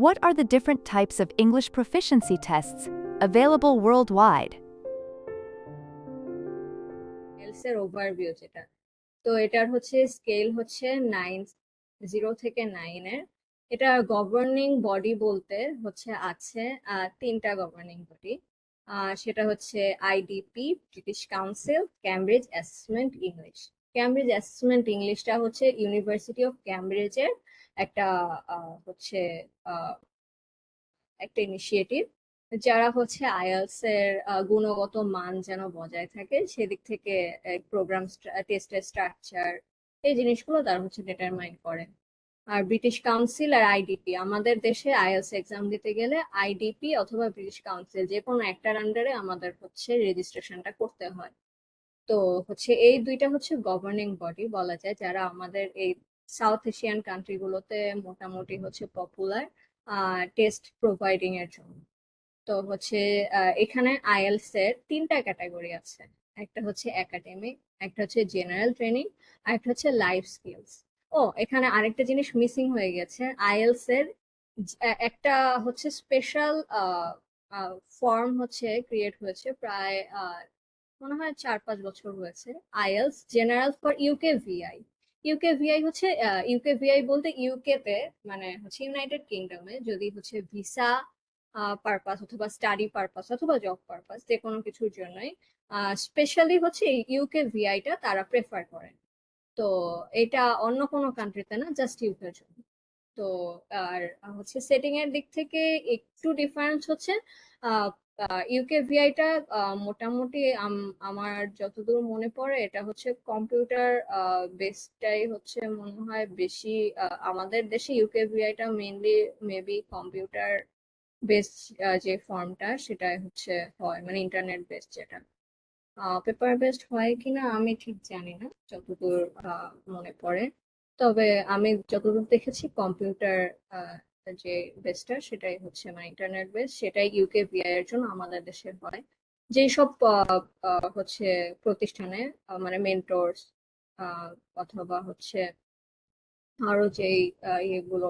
What are the different types of English proficiency tests available worldwide? IELTS এর overview যেটা, তো এটার হচ্ছে স্কেল হচ্ছে 0 থেকে 9 এর। এটা গভর্নিং বডি বলতে হচ্ছে আছে তিনটা গভর্নিং বডি। সেটা হচ্ছে IDP, British council, Cambridge assessment English. Cambridge assessment ইংলিশটা হচ্ছে ইউনিভার্সিটি অফ ক্যামব্রিজের একটা হচ্ছে একটা ইনিশিয়েটিভ, যারা হচ্ছে আইএলটিএস এর গুণগত মান যেন বজায় থাকে সেদিক থেকে প্রোগ্রাম, টেস্টের স্ট্রাকচার, এই জিনিসগুলো তারা হচ্ছে ডিটারমাইন করে। আর ব্রিটিশ কাউন্সিল আর আইডিপি, আমাদের দেশে আইএলটিএস এক্সাম দিতে গেলে আইডিপি অথবা ব্রিটিশ কাউন্সিল যে কোনো একটার আন্ডারে আমাদের হচ্ছে রেজিস্ট্রেশনটা করতে হয়। তো হচ্ছে এই দুইটা হচ্ছে গভর্নিং বডি বলা যায়, যারা আমাদের এই সাউথ এশিয়ান কান্ট্রি গুলোতে মোটামুটি হচ্ছে পপুলার টেস্ট প্রোভাইডিং এর জন্য। তো হচ্ছে এখানে আইএলটিএস এর তিনটা ক্যাটাগরি আছে। একটা হচ্ছে একাডেমিক, একটা হচ্ছে জেনারেল ট্রেনিং, আর একটা হচ্ছে লাইফ স্কিলস। ও, এখানে আরেকটা জিনিস মিসিং হয়ে গেছে। আইএলটিএস এর একটা হচ্ছে স্পেশাল ফর্ম হচ্ছে ক্রিয়েট হয়েছে প্রায় মনে হয় 4-5 বছর হয়েছে। IELTS general for UK VI. UK VI হচ্ছে ইউকে ভিআই বলতে ইউকে তে, মানে হচ্ছে ইউনাইটেড কিংডমে যদি হচ্ছে ভিসা পারপাস অথবা স্টাডি পারপাস অথবা জব পারপাস যে কোনো কিছুর জন্যই স্পেশালি হচ্ছে ইউকে ভিআইটা তারা প্রেফার করেন। তো এটা অন্য কোনো কান্ট্রিতে না, জাস্ট ইউকের জন্য। তো আর হচ্ছে সেটিং এর দিক থেকে একটু ডিফারেন্স হচ্ছে ইউকে ভিআইটা মোটামুটি আমার যতদূর মনে পড়ে এটা হচ্ছে কম্পিউটার বেসটাই হচ্ছে মনে হয় বেশি। আমাদের দেশে ইউকে ভিআইটা মেইনলি মেবি কম্পিউটার বেস, যে ফর্মটা সেটাই হচ্ছে হয়, মানে ইন্টারনেট বেস যেটা। পেপার বেসড হয় কিনা আমি ঠিক জানি না, যতদূর মনে পড়ে। তবে আমি যতদূর দেখেছি কম্পিউটার যে বেসটা সেটাই হচ্ছে, মানে ইন্টারনেট বেস সেটাই ইউকে ভিআই এর জন্য আমাদের দেশে হয়। যেসব হচ্ছে প্রতিষ্ঠানে মানে মেন্টরস অথবা হচ্ছে আরো যেই ইয়েগুলো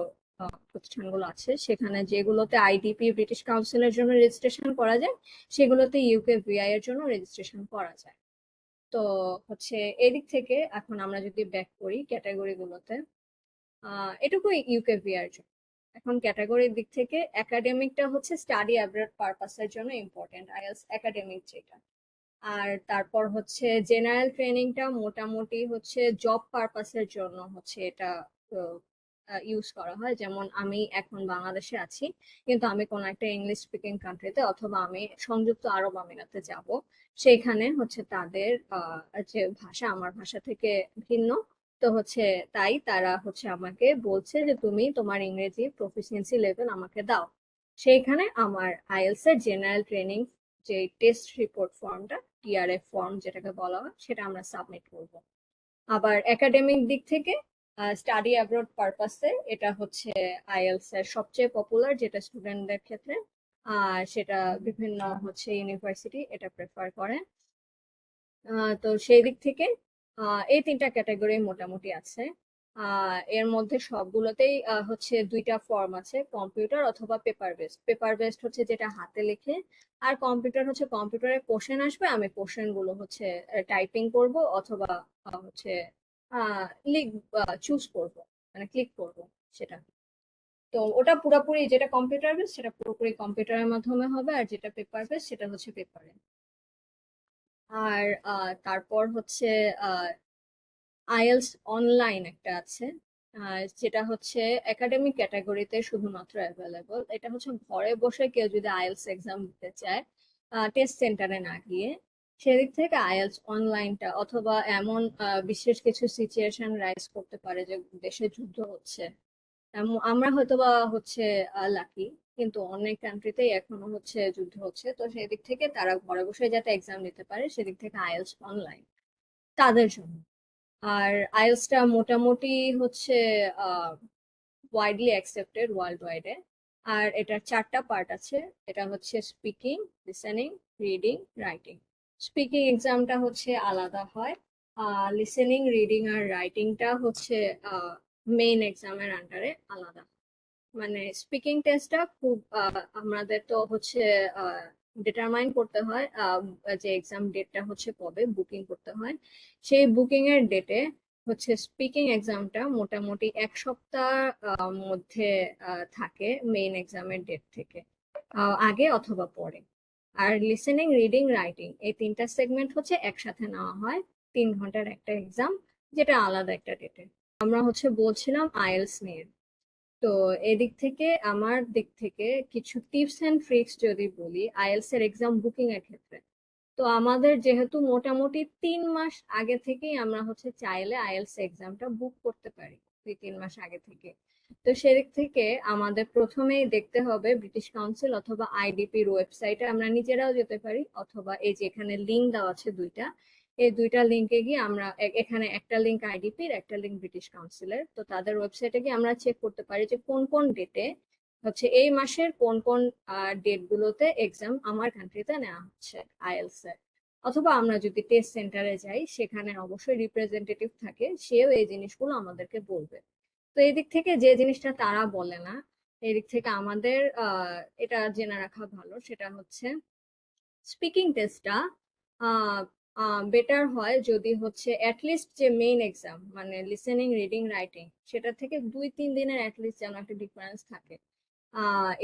প্রতিষ্ঠানগুলো আছে সেখানে যেগুলোতে আইডিপি ব্রিটিশ কাউন্সিলের জন্য রেজিস্ট্রেশন করা যায় সেগুলোতে ইউকে ভিআই এর জন্য রেজিস্ট্রেশন করা যায়। তো হচ্ছে এদিক থেকে এখন আমরা যদি ব্যাক করি ক্যাটাগরি গুলোতে, এটুকুই ইউকে ভিআই এর জন্য। এখন ক্যাটাগরির দিক থেকে একাডেমিকটা হচ্ছে স্টাডি অ্যাব্রড পারপাসের জন্য ইম্পর্টেন্ট, আইএলটিএস একাডেমিক যেটা। আর তারপর হচ্ছে জেনারেল ট্রেনিংটা মোটামুটি হচ্ছে জব পারপাসের জন্য হচ্ছে এটা ইউজ করা হয়। যেমন আমি এখন বাংলাদেশে আছি, কিন্তু আমি কোনো একটা ইংলিশ স্পিকিং কান্ট্রিতে অথবা আমি সংযুক্ত আরব আমিরাতে যাব, সেইখানে হচ্ছে তাদের যে ভাষা আমার ভাষা থেকে ভিন্ন। তো হচ্ছে তাই তারা হচ্ছে আমাকে বলছে যে তুমি তোমার ইংরেজি প্রফিসিয়েন্সি লেভেল আমাকে দাও। সেইখানে আমার আইএলটিএস এর জেনারেল ট্রেনিং যে টেস্ট রিপোর্ট ফর্মটা, টিআরএফ ফর্ম যেটাকে বলা হয়, সেটা আমরা সাবমিট করব। আবার একাডেমিক দিক থেকে স্টাডি অ্যাব্রড পারপাসে এটা হচ্ছে আইএলটিএস এর সবচেয়ে পপুলার, যেটা স্টুডেন্টদের ক্ষেত্রে সেটা বিভিন্ন হচ্ছে ইউনিভার্সিটি এটা প্রেফার করে। তো সেই দিক থেকে এই তিনটা ক্যাটাগরি মোটামুটি আছে। এর মধ্যে সবগুলোতেই হচ্ছে দুইটা ফর্ম আছে, কম্পিউটার অথবা পেপার বেসড। পেপার বেসড হচ্ছে যেটা হাতে লেখে, আর কম্পিউটার হচ্ছে কম্পিউটারে কোশ্চেন আসবে, আমি কোশ্চেন গুলো হচ্ছে টাইপিং করব অথবা হচ্ছে লিখ চুজ করব, মানে ক্লিক করব সেটা। তো ওটা পুরোপুরি যেটা কম্পিউটার বেস সেটা পুরোপুরি কম্পিউটারের মাধ্যমে হবে, আর যেটা পেপার বেস সেটা হচ্ছে পেপারে। আর তারপর হচ্ছে আইএলটিএস অনলাইন একটা আছে, যেটা হচ্ছে একাডেমিক ক্যাটাগরিতে শুধুমাত্র অ্যাভেলেবল। এটা হচ্ছে ঘরে বসে কেউ যদি আইএলটিএস এক্সাম দিতে চায় টেস্ট সেন্টারে না গিয়ে, সেদিক থেকে আইএলটিএস অনলাইনটা, অথবা এমন বিশেষ কিছু সিচুয়েশন রাইজ করতে পারে যে দেশে যুদ্ধ হচ্ছে, আমরা হয়তোবা হচ্ছে লাকি, কিন্তু অনেক কান্ট্রিতেই এখনো হচ্ছে যুদ্ধ হচ্ছে, তো সেই দিক থেকে তারা ঘরে বসে যাতে এক্সাম দিতে পারে সেদিক থেকে আইএলটিএস অনলাইন তাদের জন্য। আর আইএলটিএসটা মোটামুটি হচ্ছে ওয়াইডলি অ্যাকসেপ্টেড ওয়ার্ল্ড ওয়াইডে। আর এটার চারটা পার্ট আছে। এটা হচ্ছে speaking, listening, reading, writing. Speaking এক্সামটা হচ্ছে আলাদা হয়, লিসেনিং, রিডিং আর রাইটিংটা হচ্ছে মেইন এক্সামের আন্ডারে আলাদা। মানে স্পিকিং টেস্টটা খুব আমাদের তো হচ্ছে ডিটারমাইন করতে হয় যে এক্সাম ডেটটা হচ্ছে কবে বুকিং করতে হয়। সেই বুকিং এর ডেটে হচ্ছে স্পিকিং এক্সামটা মোটামুটি 1 সপ্তাহ মধ্যে থাকে মেইন এক্সামের ডেট থেকে, আগে অথবা পরে। আর লিসেনিং, রিডিং, রাইটিং এই 3টা সেগমেন্ট হচ্ছে একসাথে নেওয়া হয় 3 ঘন্টার একটা এক্সাম, যেটা আলাদা একটা ডেটে। আমরা হচ্ছে বলছিলাম আইএলস নিয়ে। তো এদিক থেকে আমার দিক থেকে কিছু টিপস এন্ড ট্রিক্স যদি বলি আইএলস এর এক্সাম বুকিং এর ক্ষেত্রে, তো আমাদের যেহেতু মোটামুটি 3 মাস আগে থেকেই আমরা হচ্ছে চাইলে আইএলস এক্সামটা বুক করতে পারি, 2-3 মাস আগে থেকে। তো সেদিক থেকে আমাদের প্রথমেই দেখতে হবে ব্রিটিশ কাউন্সিল অথবা আইডিপির ওয়েবসাইটে আমরা নিজেরাও যেতে পারি, অথবা এই যে এখানে লিঙ্ক দেওয়া আছে দুইটা, এই দুইটা লিঙ্কে গিয়ে আমরা এখানে একটা লিঙ্ক আইডিপির, একটা লিঙ্ক ব্রিটিশ কাউন্সিলের, তো তাদের ওয়েবসাইটে গিয়ে আমরা চেক করতে পারি যে কোন কোন ডেটে হচ্ছে এই মাসের কোন কোন ডেট গুলোতে এক্সাম আমার কান্ট্রিতে নেওয়া হচ্ছে আইএলস এর। অথবা আমরা যদি টেস্ট সেন্টারে যাই সেখানে অবশ্যই রিপ্রেজেন্টেটিভ থাকে, সেও এই জিনিসগুলো আমাদেরকে বলবে। তো এই দিক থেকে যে জিনিসটা তারা বলে না, এই দিক থেকে আমাদের এটা জেনে রাখা ভালো, সেটা হচ্ছে স্পিকিং টেস্টটা বেটার হয় যদি হচ্ছে অ্যাটলিস্ট যে মেইন এক্সাম মানে লিসেনিং, রিডিং, রাইটিং সেটা থেকে 2-3 দিনের অ্যাটলিস্ট যেন একটা ডিফারেন্স থাকে।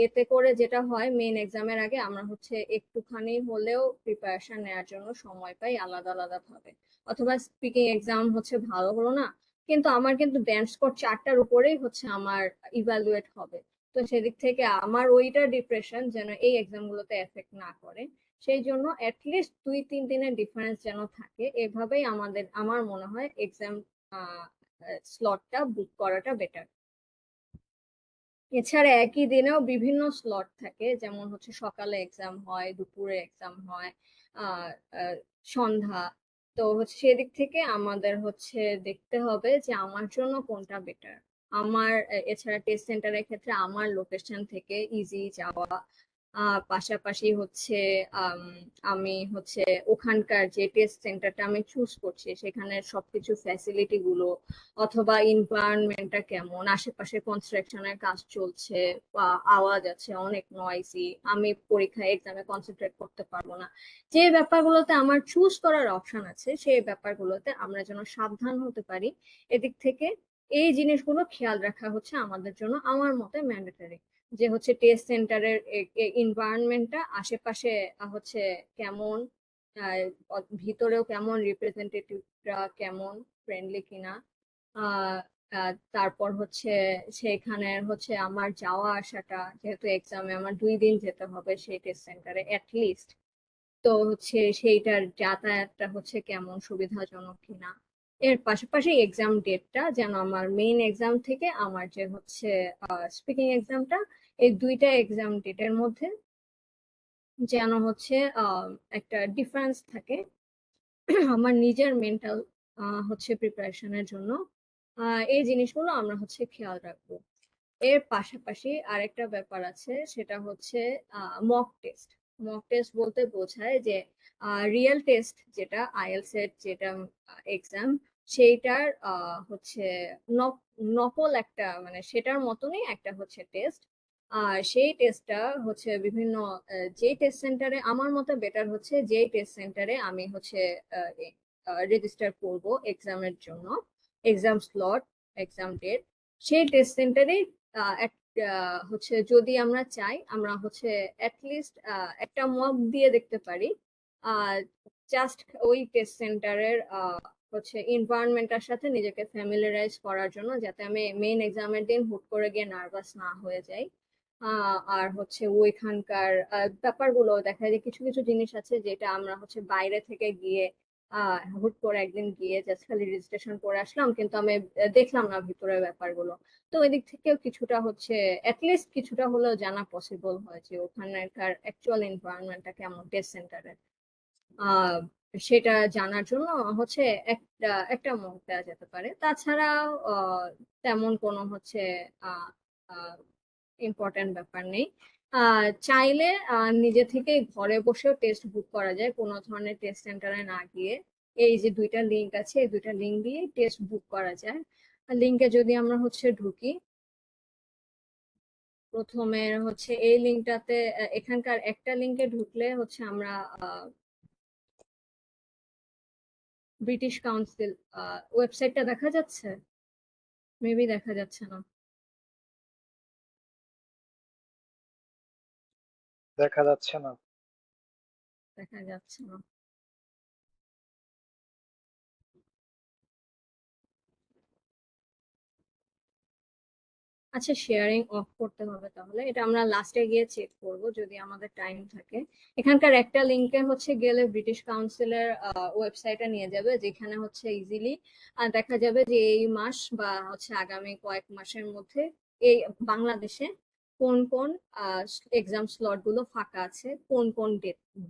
এতে করে যেটা হয় মেইন এক্সামের আগে আমরা হচ্ছে একটুখানি হলেও প্রিপারেশন নেওয়ার জন্য সময় পাই আলাদা আলাদা ভাবে। অথবা স্পিকিং এক্সাম হচ্ছে ভালো হলো না, কিন্তু আমার কিন্তু ব্যান্ড স্কোর 4টার উপরেই হচ্ছে আমার ইভালুয়েট হবে। তো সেদিক থেকে আমার ওইটা ডিপ্রেশন যেন এই এক্সাম গুলোতে এফেক্ট না করে, সেই জন্য অ্যাটলিস্ট 2-3 দিনের ডিফারেন্স যেন থাকে, এভাবেই আমার মনে হয় এক্সাম স্লটটা বুক করাটা বেটার। এছাড়া একই দিনেও বিভিন্ন স্লট থাকে, যেমন হচ্ছে সকালে এক্সাম হয়, দুপুরে এক্সাম হয়, আহ আহ, সন্ধ্যা। তো হচ্ছে সেদিক থেকে আমাদের হচ্ছে দেখতে হবে যে আমার জন্য কোনটা বেটার। আমার এছাড়া টেস্ট সেন্টারের ক্ষেত্রে আমার লোকেশন থেকে ইজি যাওয়া, পাশাপাশি হচ্ছে আম, আমি হচ্ছে ওখানকার যে টেস্ট সেন্টারটা আমি চুজ করছি সেখানে সবকিছু ফ্যাসিলিটি গুলো, অথবা এনভায়রনমেন্টটা কেমন, আশেপাশে কনস্ট্রাকশনের কাজ চলছে বা আওয়াজ আছে, অনেক নয়েজি, আমি পরীক্ষায় এক্সামে কনসেন্ট্রেট করতে পারবো না, যে ব্যাপারগুলোতে আমার চুজ করার অপশন আছে সেই ব্যাপারগুলোতে আমরা যেন সাবধান হতে পারি। এদিক থেকে এই জিনিসগুলো খেয়াল রাখা হচ্ছে আমাদের জন্য আমার মতে ম্যান্ডেটরি। যে হচ্ছে টেস্ট সেন্টারের এনভায়রনমেন্টটা আশেপাশে হচ্ছে কেমন, ভিতরেও কেমন, রিপ্রেজেন্টেটিভরা কেমন, ফ্রেন্ডলি কিনা, আহ তারপর হচ্ছে সেখানের হচ্ছে আমার যাওয়া আসাটা, যেহেতু এক্সামে আমার 2 দিন যেতে হবে সেই টেস্ট সেন্টারে অ্যাটলিস্ট, তো হচ্ছে সেইটার যাতায়াতটা হচ্ছে কেমন, সুবিধাজনক কিনা। এর পাশাপাশি এক্সাম ডেটটা যেন আমার মেইন এক্সাম থেকে আমার যে হচ্ছে স্পিকিং এক্সামটা, এই দুইটা এক্সাম ডেটের মধ্যে যেন হচ্ছে একটা ডিফারেন্স থাকে আমার নিজের মেন্টাল হচ্ছে প্রিপারেশনের জন্য। এই জিনিসগুলো আমরা হচ্ছে খেয়াল রাখবো। এর পাশাপাশি আরেকটা ব্যাপার আছে, সেটা হচ্ছে মক টেস্ট। মক টেস্ট বলতে বোঝায় যে রিয়েল টেস্ট যেটা আইএলস এর যেটা এক্সাম, সেইটার হচ্ছে নকল একটা, মানে সেটার মতনই একটা হচ্ছে টেস্ট। আর সেই টেস্টটা হচ্ছে বিভিন্ন যে টেস্ট সেন্টারে আমার মতে বেটার হচ্ছে, যে টেস্ট সেন্টারে আমি হচ্ছে রেজিস্টার করব এক্সামের জন্য, এক্সাম স্লট, এক্সাম ডেট, সেই টেস্ট সেন্টারে হচ্ছে যদি আমরা চাই আমরা হচ্ছে অ্যাটলিস্ট একটা মক দিয়ে দেখতে পারি, জাস্ট ওই টেস্ট সেন্টারের হচ্ছে এনভায়রনমেন্টটার সাথে নিজেকে ফ্যামিলিয়ারাইজ করার জন্য, যাতে আমি মেইন এক্সামের দিন হুট করে গিয়ে নার্ভাস না হয়ে যাই। আর হচ্ছে ওইখানকার ব্যাপারগুলো দেখা যায়, কিছু কিছু জিনিস আছে যেটা আমরা হচ্ছে বাইরে থেকে গিয়ে হুট করে একদিন গিয়ে জাস্ট খালি রেজিস্ট্রেশন করে আসলাম, কিন্তু আমি দেখলাম না ভিতরের ব্যাপারগুলো। তো ওই দিক থেকেও কিছুটা হচ্ছে অ্যাটলিস্ট কিছুটা হলেও জানা পসিবল হয় যে ওখানকার অ্যাকচুয়াল এনভায়রনমেন্টটা কেমন টেস্ট সেন্টারে, আহ সেটা জানার জন্য হচ্ছে একটা একটা মক দেওয়া যেতে পারে। তাছাড়া তেমন কোনো হচ্ছে ইম্পর্টেন্ট ব্যাপার নেই। চাইলে নিজে থেকে ঘরে বসেও টেস্ট বুক করা যায় কোনো ধরনের টেস্ট সেন্টারে না গিয়ে। এই যে দুইটা লিঙ্ক আছে, এই দুইটা লিঙ্ক দিয়ে টেস্ট বুক করা যায়। লিঙ্কে যদি আমরা হচ্ছে ঢুকি, প্রথমে হচ্ছে এই লিঙ্কটাতে, এখানকার একটা লিঙ্কে ঢুকলে হচ্ছে আমরা ব্রিটিশ কাউন্সিল ওয়েবসাইটটা দেখা যাচ্ছে, মেবি দেখা যাচ্ছে না। দেখা যাচ্ছে না। দেখা যাচ্ছে না। আচ্ছা, শেয়ারিং অফ করতে হবে, তাহলে এটা আমরা লাস্টে গিয়ে চেক করব যদি আমাদের টাইম থাকে। এখানকার একটা লিংকে হচ্ছে গেলে ব্রিটিশ কাউন্সিলের ওয়েবসাইটে নিয়ে যাবে, যেখানে হচ্ছে ইজিলি দেখা যাবে যে এই মাস বা হচ্ছে আগামী কয়েক মাসের মধ্যে এই বাংলাদেশে কোন কোন এক্সাম স্লট গুলো ফাঁকা আছে, কোন কোন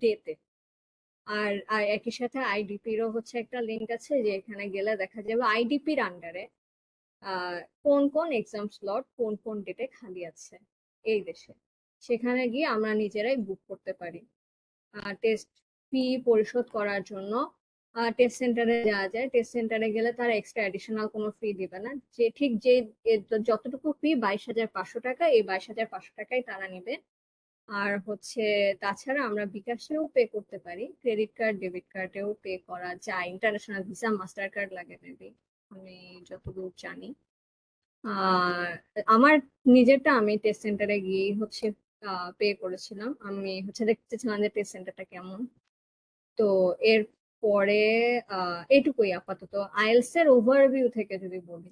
ডেতে। আর আর একই সাথে আইডিপিরও হচ্ছে একটা লিংক আছে, যে এখানে গেলে দেখা যাবে আইডিপির আন্ডারে কোন কোন এক্সাম স্লট কোন কোন ডেটে খালি আছে এই দেশে। সেখানে গিয়ে আমরা নিজেরাই বুক করতে পারি। টেস্ট ফি পরিশোধ করার জন্য টেস্ট সেন্টারে যাওয়া যায়, টেস্ট সেন্টারে গেলে তারা এক্সট্রা অ্যাডিশনাল কোনো ফি দিবে না, যে ঠিক যে যতটুকু ফি 22,500 টাকা, এই 22,500 টাকাই তারা নিবে। আর হচ্ছে তাছাড়া আমরা বিকাশেও পে করতে পারি, ক্রেডিট কার্ড ডেবিট কার্ডেও পে করা যায়, ইন্টারন্যাশনাল ভিসা মাস্টার কার্ড লাগে মেবি, আমি যতদূর জানি। আর আমার নিজেরটা আমি টেস্ট সেন্টারে গিয়েই হচ্ছে পে করেছিলাম, আমি হচ্ছে দেখতেছিলাম যে টেস্ট সেন্টারটা কেমন। তো এর পরে এইটুকুই আপাতত আইএলটিএস এর ওভারভিউ থেকে যদি বলি।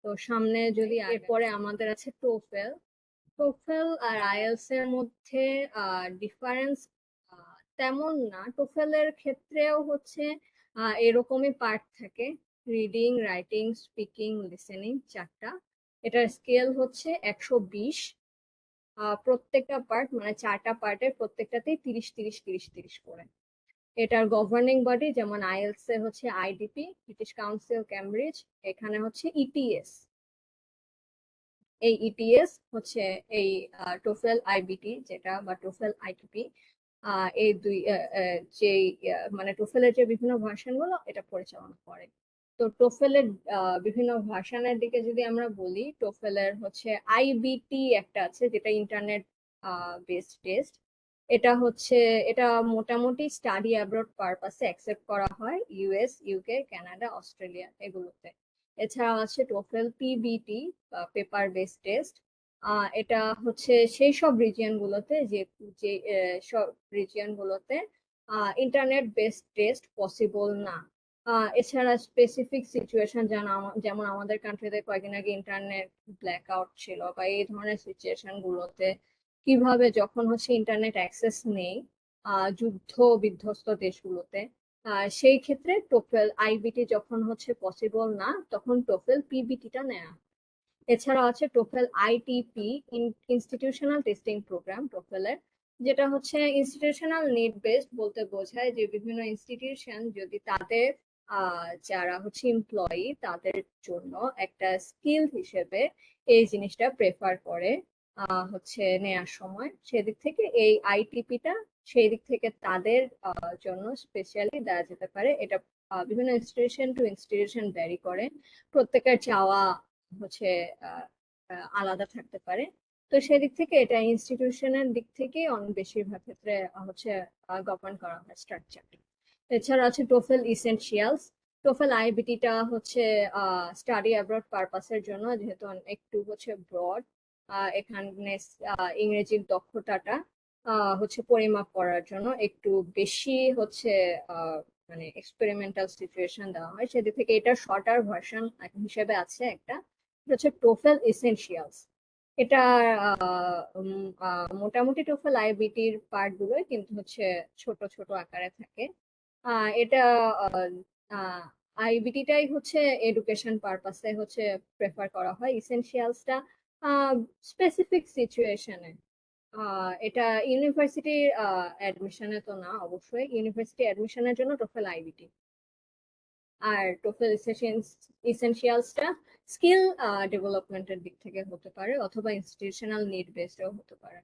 তো সামনে যদি এরপরে আমাদের আছে টোফেল। টোফেল আর আইএলটিএস এর মধ্যে ডিফারেন্স তেমন না। টোফেলের ক্ষেত্রেও হচ্ছে এরকমই পার্ট থাকে, রিডিং, রাইটিং, স্পিকিং, লিসেনিং, চারটা। এটার স্কেল হচ্ছে 120। প্রত্যেকটা পার্ট মানে চারটা পার্টের প্রত্যেকটাতেই 30 30 30 30 করে। এটার গভর্নিং বডি যেমন আইএলটিএস এ হচ্ছে আইডিপি, ব্রিটিশ কাউন্সিল ক্যামব্রিজ, এখানে হচ্ছে ইটিএস। এই ইটিএস হচ্ছে এই টোফেল আইবিটি যেটা বা টোফেল আইটিপি, এই দুই যে মানে টোফেলের যে বিভিন্ন ভার্সন গুলো এটা পরিচালনা করে। তো টোফেলের বিভিন্ন ভার্সনের দিকে যদি আমরা বলি, টোফেলের হচ্ছে আইবিটি একটা আছে যেটা ইন্টারনেট বেসড টেস্ট। এটা হচ্ছে, এটা মোটামুটি স্টাডি অ্যাব্রড পারপাসে অ্যাকসেপ্ট করা হয় ইউএস, ইউকে, কানাডা, অস্ট্রেলিয়া এগুলোতে। এছাড়া আছে টোফেল পিবিটি বা পেপার বেসড টেস্ট। এটা হচ্ছে সেই সব রিজিয়ন গুলোতে যে যে সব রিজিয়ন গুলোতে ইন্টারনেট বেসড টেস্ট পসিবল না। এছাড়া স্পেসিফিক সিচুয়েশন যেমন আমাদের কান্ট্রিতে কয়েকদিন আগে ইন্টারনেট ব্ল্যাক আউট ছিল, বা এই ধরনের সিচুয়েশন গুলোতে কিভাবে যখন হচ্ছে ইন্টারনেট অ্যাক্সেস নেই যুদ্ধ বিধ্বস্ত দেশগুলোতে, সেই ক্ষেত্রে টোফেল আইবিটি যখন হচ্ছে পসিবল না, তখন টোফেল পিবিটিটা নেওয়া। এছাড়া আছে TOEFL ITP, institutional testing program টোফেলের, যেটা হচ্ছে ইনস্টিটিউশনাল নিড বেসড বলতে বোঝায় যে বিভিন্ন ইনস্টিটিউশন যদি তাদের যারা হচ্ছে এমপ্লয়ি তাদের জন্য একটা স্কিল হিসেবে এই জিনিসটা প্রেফার করে হচ্ছে নেয়ার সময়, সেদিক থেকে এই আইটিপিটা সেই দিক থেকে তাদের জন্য স্পেশালি দেওয়া যেতে পারে। এটা বিভিন্ন ইনস্টিটিউশন টু ইনস্টিটিউশন ভ্যারি করে, প্রত্যেকের চাওয়া হচ্ছে আলাদা থাকতে পারে। তো সেদিক থেকে এটা ইনস্টিটিউশনের দিক থেকে অনেক বেশিরভাগ ক্ষেত্রে হচ্ছে গভর্ন করা হয় স্ট্রাকচার। এছাড়া আছে টোফেল ইসেনশিয়ালস। টোফেল আইবিটিটা হচ্ছে স্টাডি অ্যাব্রড পারপাসের জন্য, যেহেতু একটু হচ্ছে ব্রড, এখানে ইংরেজির দক্ষতাটা হচ্ছে পরিমাপ করার জন্য একটু বেশি হচ্ছে মানে এক্সপেরিমেন্টাল সিচুয়েশন দেওয়া হয়, সেদিক থেকে এটা শর্টার ভার্সন হিসেবে আছে একটা, এটা হচ্ছে টোফেল এসেনশিয়ালস। এটা মোটামুটি টোফেল আইবিটির পার্ট গুলো কিন্তু হচ্ছে ছোট ছোট আকারে থাকে। এটা আইবিটিটাই হচ্ছে এডুকেশন পারপাসে হচ্ছে প্রেফার করা হয়, ইসেনশিয়ালসটা স্পেসিফিক সিচুয়েশনে। এটা ইউনিভার্সিটির অ্যাডমিশনে তো না, অবশ্যই ইউনিভার্সিটি অ্যাডমিশনের জন্য টোফেল আইবিটি। আর টোফেল ইসেনশিয়ালসটা স্কিল ডেভেলপমেন্টের দিক থেকে হতে পারে, অথবা ইনস্টিটিউশনাল নিড বেসডও হতে পারে।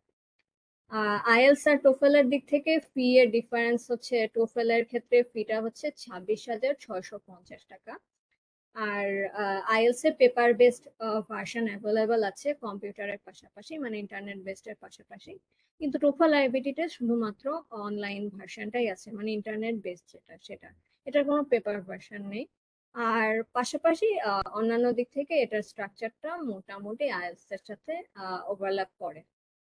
আইএলটিএস আর টোফেলের দিক থেকে ফি এর ডিফারেন্স হচ্ছে, টোফেলের ক্ষেত্রে ফিটা হচ্ছে 26,650 টাকা, আর আইএলস এর পেপার বেসড ভার্সন অ্যাভেলেবল আছে কম্পিউটারের পাশাপাশি, মানে ইন্টারনেট বেসড এর পাশাপাশি। কিন্তু টোফেল আইবিটিতে শুধুমাত্র অনলাইন ভার্সনটাই আছে, মানে ইন্টারনেট বেসড যেটা সেটা, এটার কোনো পেপার ভার্সন নেই। আর পাশাপাশি অন্যান্য দিক থেকে এটার স্ট্রাকচারটা মোটামুটি আইএলস এর সাথে ওভারল্যাপ করে,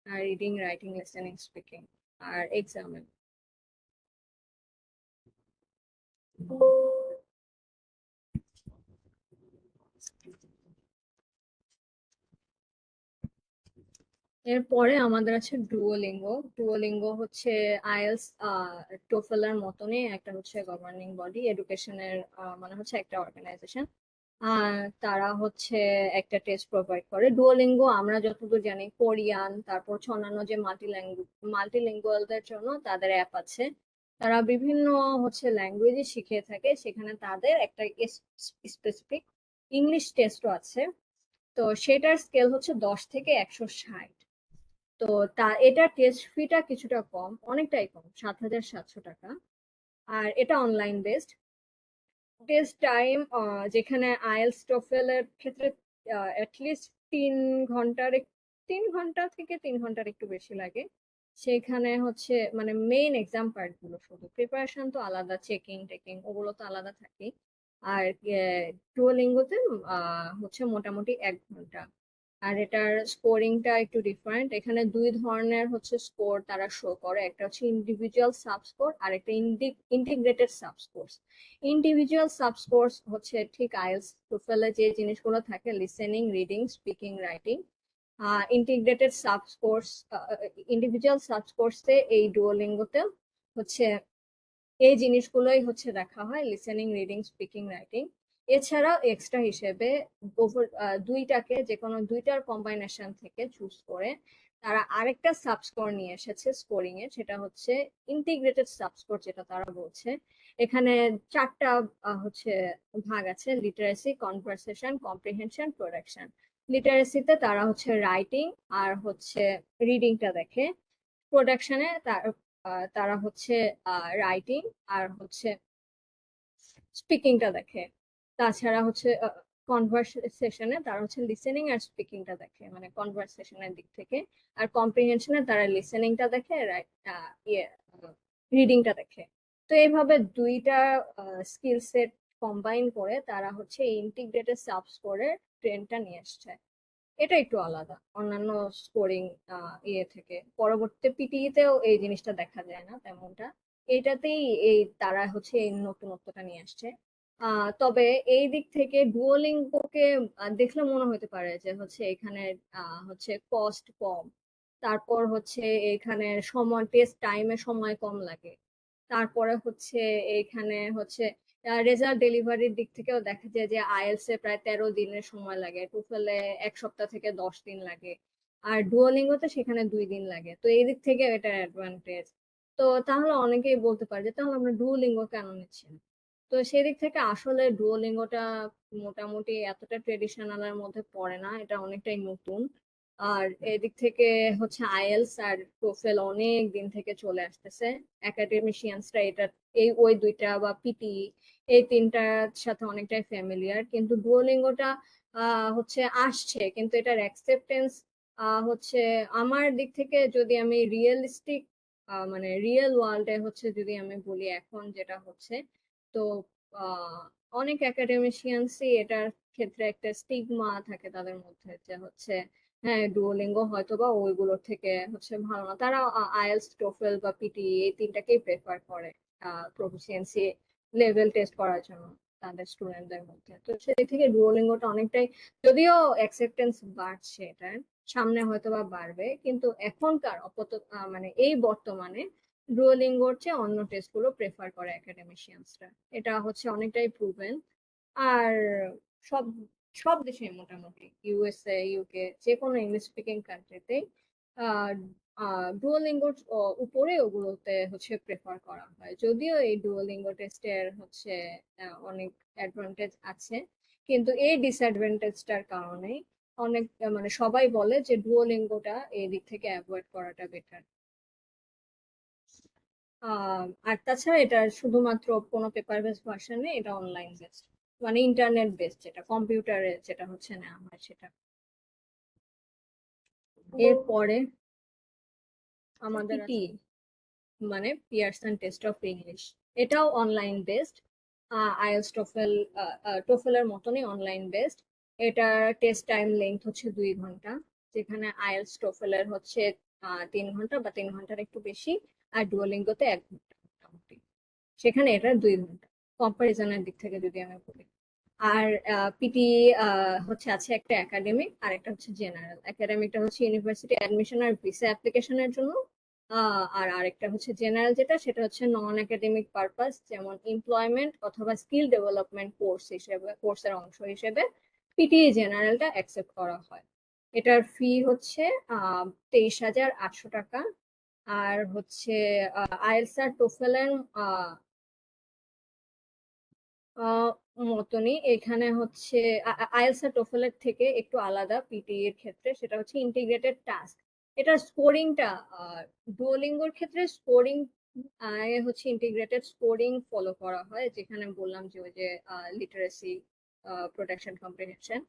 are reading, writing, listening, speaking আর এক্সামে। এরপরে আমাদের আছে ডুওলিঙ্গো। ডুওলিঙ্গো হচ্ছে আইএলস টোফেলের মতনই একটা হচ্ছে গভর্নিং বডি, এডুকেশনের মানে হচ্ছে একটা অর্গানাইজেশন। তারা হচ্ছে একটা টেস্ট প্রোভাইড করে। ডুওলিঙ্গো আমরা যতদূর জানি কোরিয়ান, তারপর হচ্ছে অন্যান্য যে মাল্টিলিঙ্গুয়ালদের জন্য তাদের অ্যাপ আছে। তারা বিভিন্ন হচ্ছে ল্যাঙ্গুয়েজে শিখিয়ে থাকে, সেখানে তাদের একটা স্পেসিফিক ইংলিশ টেস্টও আছে। তো সেটার স্কেল হচ্ছে 10 থেকে 160। তো এটার টেস্ট ফিটা কিছুটা কম, অনেকটাই কম, 7,700 টাকা। আর এটা অনলাইন বেসড। টেস্ট টাইম যেখানে আইএলস টোফেল এর ক্ষেত্রে অ্যাটলিস্ট 3 ঘন্টার 3 ঘন্টা থেকে 3 ঘন্টার একটু বেশি লাগে। সেখানে হচ্ছে মানে মেইন এক্সাম পার্ট গুলো, শুধু প্রিপারেশন তো আলাদা, চেকিং টেকিং ওগুলো তো আলাদা থাকে। আর ডুওলিঙ্গোতে হচ্ছে মোটামুটি 1 ঘন্টা। আর এটার স্কোরিংটা একটু ডিফারেন্ট। এখানে দুই ধরনের হচ্ছে স্কোর তারা শো করে, একটা হচ্ছে ইন্ডিভিজুয়াল সাব স্কোর আর একটা integrated sub score. Individual sub score হচ্ছে ঠিক আইএলস টোফেলে যে জিনিসগুলো থাকে, listening, reading, speaking, writing. Integrated sub scores, individual sub স্কোর্সে এই ডুওলিঙ্গোতে হচ্ছে এই জিনিসগুলোই হচ্ছে দেখা হয়, লিসেনিং, রিডিং, স্পিকিং, রাইটিং। এছাড়াও এক্সট্রা হিসেবে দুইটাকে যে কোনো দুইটার কম্বাইনেশন থেকে চুজ করে তারা আরেকটা সাবস্কোর নিয়ে এসেছে স্কোরিং এর, সেটা হচ্ছে ইন্টিগ্রেটেড সাবস্কোর, যেটা তারা বলছে। এখানে 4টা হচ্ছে ভাগ আছে: লিটারেসি, কনভারসেশন, কম্প্রিহেনশন, প্রোডাকশন। লিটারেসিতে তারা হচ্ছে রাইটিং আর হচ্ছে রিডিংটা দেখে। প্রোডাকশনে তারা হচ্ছে রাইটিং আর হচ্ছে স্পিকিংটা দেখে। তাছাড়া হচ্ছে কনভারসেশনে তারা হচ্ছে লিসেনিং আর স্পিকিংটা দেখে, মানে কনভারসেশনের দিক থেকে। আর কম্প্রিহেনশনে তারা লিসেনিংটা দেখে, ইয়ে রিডিংটা দেখে। তো এইভাবে দুইটা স্কিল সেট কম্বাইন করে তারা হচ্ছে ইন্টিগ্রেটেড সাব স্কোরের ট্রেনটা নিয়ে আসছে। এটা একটু আলাদা অন্যান্য স্কোরিং থেকে। পরবর্তীতে পিটিইতেও এই জিনিসটা দেখা যায় না তেমনটা, এইটাতেই এই তারা হচ্ছে এই নতুনত্বটা নিয়ে আসছে। তবে এই দিক থেকে ডুওলিঙ্গোকে দেখলে মনে হতে পারে যে হচ্ছে এখানে হচ্ছে কস্ট কম, তারপর হচ্ছে এখানে সময়, টেস্ট টাইমে সময় কম লাগে। তারপরে হচ্ছে এখানে হচ্ছে রেজাল্ট ডেলিভারির দিক থেকেও দেখা যায় যে আইএলস এ প্রায় 13 দিনের সময় লাগে, টোফেলে 1 সপ্তাহ থেকে 10 দিন লাগে। আর ডুওলিঙ্গোতে সেখানে 2 দিন লাগে। তো এই দিক থেকে এটা অ্যাডভান্টেজ। তো তাহলে অনেকেই বলতে পারে যে তাহলে আমরা ডুওলিঙ্গো কেন নিচ্ছি না। তো সেদিক থেকে আসলে ডুওলিঙ্গোটা মোটামুটি এতটা ট্রেডিশনালের মধ্যে পড়ে না, এটা অনেকটাই নতুন। আর এদিক থেকে হচ্ছে আইএলস আর টোফেল অনেক দিন থেকে চলে আসতেছে। একাডেমিশিয়ানসরা এটা ওই দুইটা বা পিটি এই তিনটার সাথে অনেকটাই ফ্যামিলিয়ার, কিন্তু ডুওলিঙ্গোটা হচ্ছে আসছে, কিন্তু এটার অ্যাকসেপ্টেন্স হচ্ছে আমার দিক থেকে, যদি আমি রিয়েলিস্টিক মানে রিয়েল ওয়ার্ল্ডে হচ্ছে যদি আমি বলি এখন যেটা হচ্ছে, তো আহ অনেক একাডেমিশিয়ানসই এটার ক্ষেত্রে একটা স্টিগমা থাকে তাদের মধ্যে, যে হচ্ছে হ্যাঁ ডুওলিঙ্গো হয়তো বা ওইগুলোর থেকে হচ্ছে ভালো না। তারা আইএলস, টোফেল বা পিটি এই তিনটাকেই প্রেফার করে প্রফিসিয়েন্সি লেভেল টেস্ট করার জন্য তাদের স্টুডেন্টদের মধ্যে। তো সেদিক থেকে ডুওলিঙ্গোটা অনেকটাই, যদিও অ্যাকসেপ্টেন্স বাড়ছে এটার, সামনে হয়তো বা বাড়বে, কিন্তু এখনকার মানে এই বর্তমানে ডুওলিঙ্গোর চেয়ে অন্য টেস্ট গুলো প্রেফার করে একাডেমিশিয়ানসরা। এটা হচ্ছে অনেকটাই প্রুভেন। আর সব সব দেশে মোটামুটি, ইউএসএ, ইউকে, যে কোনো ইংলিশ স্পিকিং কান্ট্রিতে ডুওলিঙ্গোর উপরে ওগুলোতে হচ্ছে প্রেফার করা হয়। যদিও এই ডুওলিঙ্গো টেস্টের হচ্ছে অনেক অ্যাডভান্টেজ আছে, কিন্তু এই ডিসঅ্যাডভান্টেজটার কারণে অনেক মানে সবাই বলে যে ডুওলিঙ্গোটা এই দিক থেকে অ্যাভয়েড করাটা বেটার। আর তাছাড়া এটা শুধুমাত্র কোনো পেপার বেস ভার্সন নেই, এটা অনলাইন বেসড। মানে ইন্টারনেট বেসড, যেটা কম্পিউটারে যেটা হচ্ছে নেওয়া হয় সেটা। এরপরে আমাদের পিটি, মানে পিয়ারসন টেস্ট অফ ইংলিশ, এটাও অনলাইন বেসড। আইএলটিএস টোফেলের মতনই অনলাইন বেসড। এটার টেস্ট টাইম লেন্থ হচ্ছে 2 ঘন্টা, যেখানে আইএলটিএস টোফেলের হচ্ছে 3 ঘন্টা বা 3 ঘন্টার একটু বেশি, আর ডুওলিঙ্গোতে 1 ঘন্টা মোটামুটি। সেখানে এটা 2 ঘন্টা, কম্পারিজনের দিক থেকে যদি আমি বলি। আর পিটি হচ্ছে আছে একটা একাডেমিক আর একটা হচ্ছে জেনারেল। একাডেমিকটা হচ্ছে ইউনিভার্সিটি অ্যাডমিশন আর ভিসা অ্যাপ্লিকেশনের জন্য, আর আরেকটা হচ্ছে জেনারেল, যেটা সেটা হচ্ছে নন একাডেমিক পারপাস, যেমন এমপ্লয়মেন্ট অথবা স্কিল ডেভেলপমেন্ট কোর্সের অংশ হিসেবে পিটি জেনারেলটা অ্যাকসেপ্ট করা হয়। এটার ফি হচ্ছে 23,800 টাকা। আর হচ্ছে আইএলটিএস আর টোফেলের আহ মতনই এখানে হচ্ছে আইএলটিএস আর টোফেলের থেকে একটু আলাদা পিটি এর ক্ষেত্রে, সেটা হচ্ছে ইন্টিগ্রেটেড টাস্ক। এটা স্কোরিংটা ডুওলিঙ্গোর ক্ষেত্রে স্কোরিং হচ্ছে ইন্টিগ্রেটেড স্কোরিং ফলো করা হয়, যেখানে বললাম যে ওই যে লিটারেসি, প্রোটেকশন, কম্প্রিহেনশন।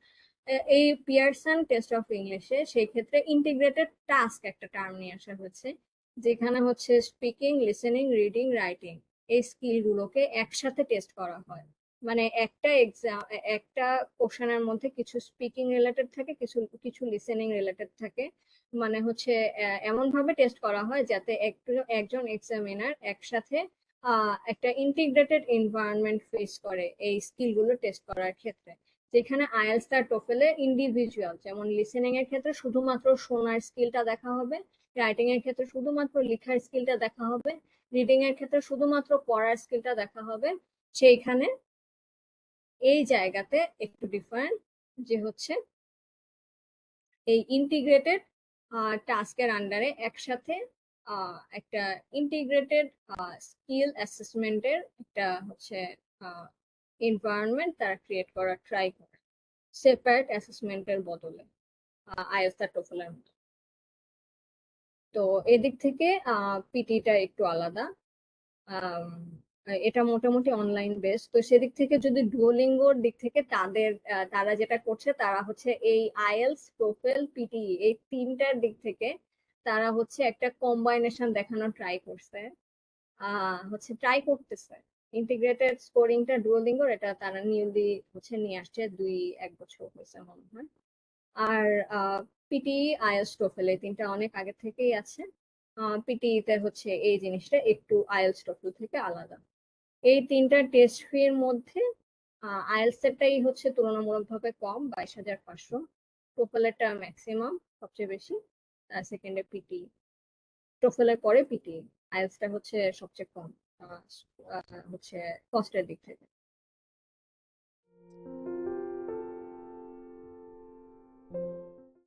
এই পিয়ারসন টেস্ট অফ ইংলিশে সেই ক্ষেত্রে ইন্টিগ্রেটেড টাস্ক একটা টার্ম নিয়ে আসা হয়েছে, যেখানে হচ্ছে স্পিকিং, লিসেনিং, রিডিং, রাইটিং এই স্কিল গুলোকে একসাথে টেস্ট করা হয়। মানে একটা এক্সাম, একটা কোশ্চেনের মধ্যে কিছু স্পিকিং রিলেটেড থাকে, কিছু কিছু লিসেনিং রিলেটেড থাকে। মানে হচ্ছে এমন ভাবে টেস্ট করা হয় যাতে একজন এক্সামিনার একসাথে একটা ইন্টিগ্রেটেড এনভায়রনমেন্ট ফেস করে এই স্কিল গুলো টেস্ট করার ক্ষেত্রে। যেখানে আইএলটিএস আর টোফেলে ইন্ডিভিজুয়াল, যেমন লিসেনিং এর ক্ষেত্রে শুধুমাত্র শোনার স্কিলটা দেখা হবে, রাইটিং এর ক্ষেত্রে শুধুমাত্র লেখার স্কিলটা দেখা হবে, রিডিং এর ক্ষেত্রে শুধুমাত্র পড়ার স্কিলটা দেখা হবে। সেইখানে এই জায়গাতে একটু ডিফারেন্ট, যে হচ্ছে এই ইন্টিগ্রেটেড টাস্কের আন্ডারে একসাথে একটা ইন্টিগ্রেটেড স্কিল অ্যাসেসমেন্টের একটা হচ্ছে এনভায়রনমেন্ট তারা ক্রিয়েট করার ট্রাই করে, সেপারেট অ্যাসেসমেন্টের বদলে আইএলটিএস আর টোফেলের মতো। তো এদিক থেকে পিটিটা একটু আলাদা। আম, এটা মোটামুটি অনলাইন বেস। তো সেদিক থেকে যদি ডুওলিঙ্গোর দিক থেকে তারা যেটা করছে, তারা হচ্ছে এই আইএলটিএস, টোফেল, পিটি এই তিনটার দিক থেকে তারা হচ্ছে একটা কম্বাইনেশন দেখানোর ট্রাই করছে, হচ্ছে ট্রাই করতেছে। ইন্টিগ্রেটেড স্কোরিংটা ডুওলিঙ্গোর, এটা তারা নিউলি হচ্ছে নিয়ে আসছে, 1 বছর হয়েছে মনে হয়। আর পিটি, আইএলটিএস, টোফেল এই তিনটা অনেক আগে থেকেই আছে। পিটি তে হচ্ছে এই জিনিসটা একটু আইএলটিএস টোফেল থেকে আলাদা। এই তিনটা টেস্ট ফির মধ্যে আইএলটিএস এরটাই হচ্ছে তুলনামূলকভাবে কম, 22,500। টোফেলেরটা ম্যাক্সিমাম সবচেয়ে বেশি, তার সেকেন্ডে পিটি, টোফেলের পরে পিটি। আইএলটিএসটা হচ্ছে সবচেয়ে কম হচ্ছে কস্টের দিক থেকে।